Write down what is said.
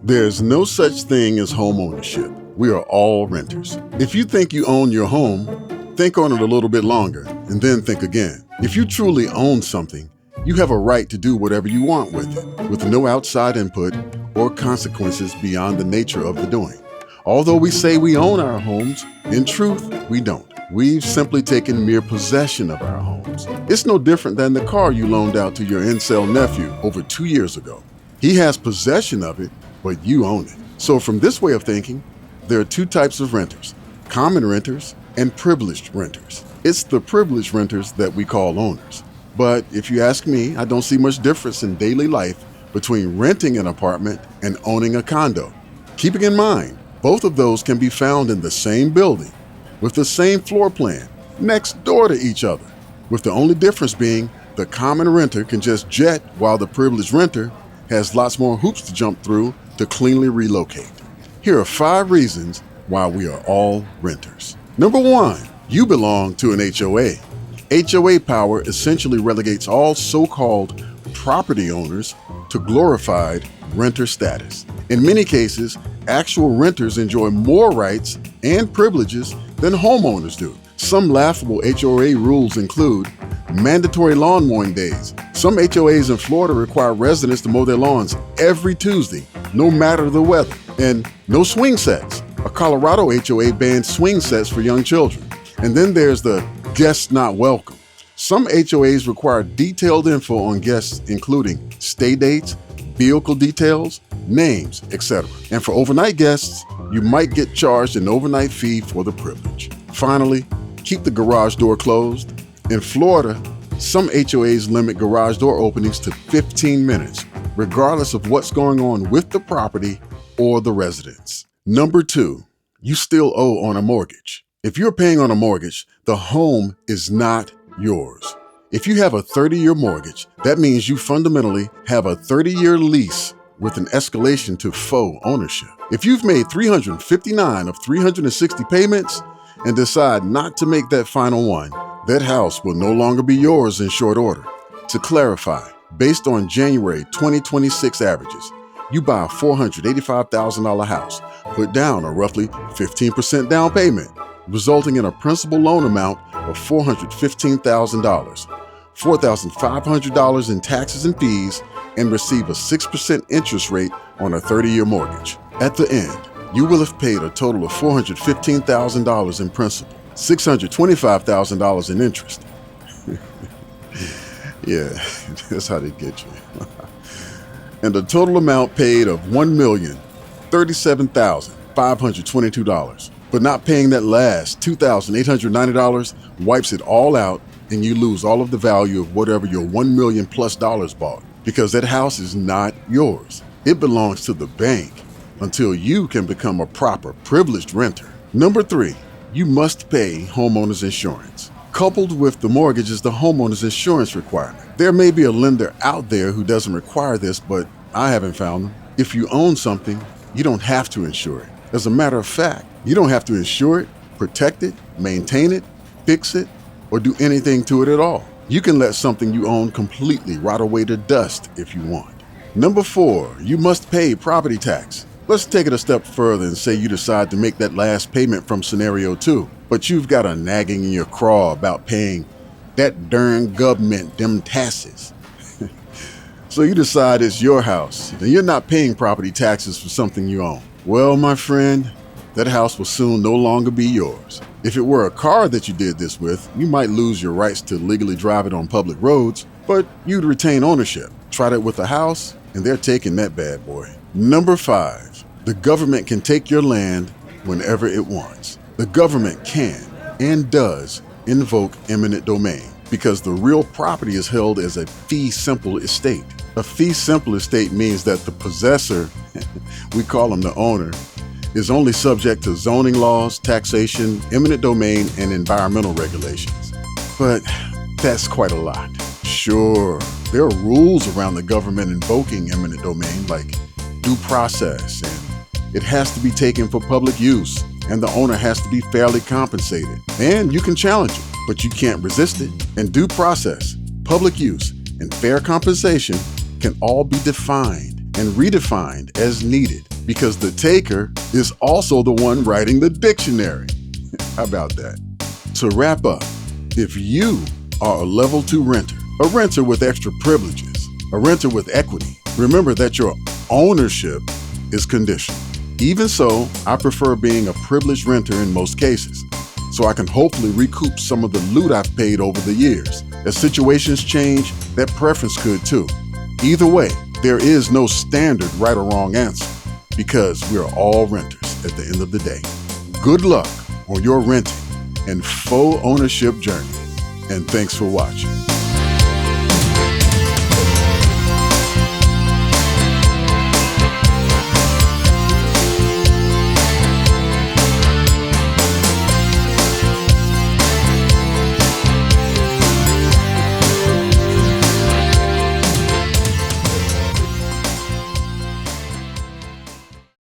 There's no such thing as home ownership. We are all renters. If you think you own your home, think on it a little bit longer and then think again. If you truly own something, you have a right to do whatever you want with it, with no outside input or consequences beyond the nature of the doing. Although we say we own our homes, in truth, we don't. We've simply taken mere possession of our homes. It's no different than the car you loaned out to your incel nephew over 2 years ago. He has possession of it, but you own it. So from this way of thinking, there are two types of renters: common renters and privileged renters. It's the privileged renters that we call owners. But if you ask me, I don't see much difference in daily life between renting an apartment and owning a condo. Keeping in mind, both of those can be found in the same building, with the same floor plan, next door to each other, with the only difference being the common renter can just jet while the privileged renter has lots more hoops to jump through to cleanly relocate. Here are 5 reasons why we are all renters. Number 1, you belong to an HOA. HOA power essentially relegates all so-called property owners to glorified renter status. In many cases, actual renters enjoy more rights and privileges than homeowners do. Some laughable HOA rules include mandatory lawn mowing days. Some HOAs in Florida require residents to mow their lawns every Tuesday, no matter the weather. And no swing sets. A Colorado HOA bans swing sets for young children. And then there's the guests not welcome. Some HOAs require detailed info on guests, including stay dates, vehicle details, names, etc. And for overnight guests, you might get charged an overnight fee for the privilege. Finally, keep the garage door closed. In Florida, some HOAs limit garage door openings to 15 minutes, regardless of what's going on with the property or the residents. Number 2, you still owe on a mortgage. If you're paying on a mortgage, the home is not yours. If you have a 30-year mortgage, that means you fundamentally have a 30-year lease with an escalation to faux ownership. If you've made 359 of 360 payments and decide not to make that final one, that house will no longer be yours in short order. To clarify, based on January 2026 averages, you buy a $485,000 house, put down a roughly 15% down payment, resulting in a principal loan amount of $415,000, $4,500 in taxes and fees, and receive a 6% interest rate on a 30-year mortgage. At the end, you will have paid a total of $415,000 in principal, $625,000 in interest. Yeah, that's how they get you. And a total amount paid of $1,037,522. But not paying that last $2,890 wipes it all out, and you lose all of the value of whatever your $1 million plus bought, because that house is not yours. It belongs to the bank until you can become a proper privileged renter. Number 3, you must pay homeowners insurance. Coupled with the mortgage is the homeowner's insurance requirement. There may be a lender out there who doesn't require this, but I haven't found them. If you own something, you don't have to insure it. As a matter of fact, you don't have to insure it, protect it, maintain it, fix it, or do anything to it at all. You can let something you own completely rot away to dust if you want. Number 4, you must pay property tax. Let's take it a step further and say you decide to make that last payment from scenario 2, but you've got a nagging in your craw about paying that darn government them taxes. So you decide it's your house, and you're not paying property taxes for something you own. Well, my friend, that house will soon no longer be yours. If it were a car that you did this with, you might lose your rights to legally drive it on public roads, but you'd retain ownership. Try that with a house, and they're taking that bad boy. Number 5, the government can take your land whenever it wants. The government can and does invoke eminent domain because the real property is held as a fee simple estate. A fee simple estate means that the possessor, we call him the owner, is only subject to zoning laws, taxation, eminent domain, and environmental regulations. But that's quite a lot. Sure, there are rules around the government invoking eminent domain, like due process, and it has to be taken for public use, and the owner has to be fairly compensated. And you can challenge it, but you can't resist it. And due process, public use, and fair compensation can all be defined and redefined as needed because the taker is also the one writing the dictionary. How about that? To wrap up, if you are a level 2 renter, a renter with extra privileges, a renter with equity, remember that your ownership is conditional. Even so, I prefer being a privileged renter in most cases, so I can hopefully recoup some of the loot I've paid over the years. As situations change, that preference could too. Either way, there is no standard right or wrong answer because we are all renters at the end of the day. Good luck on your renting and faux ownership journey, and thanks for watching.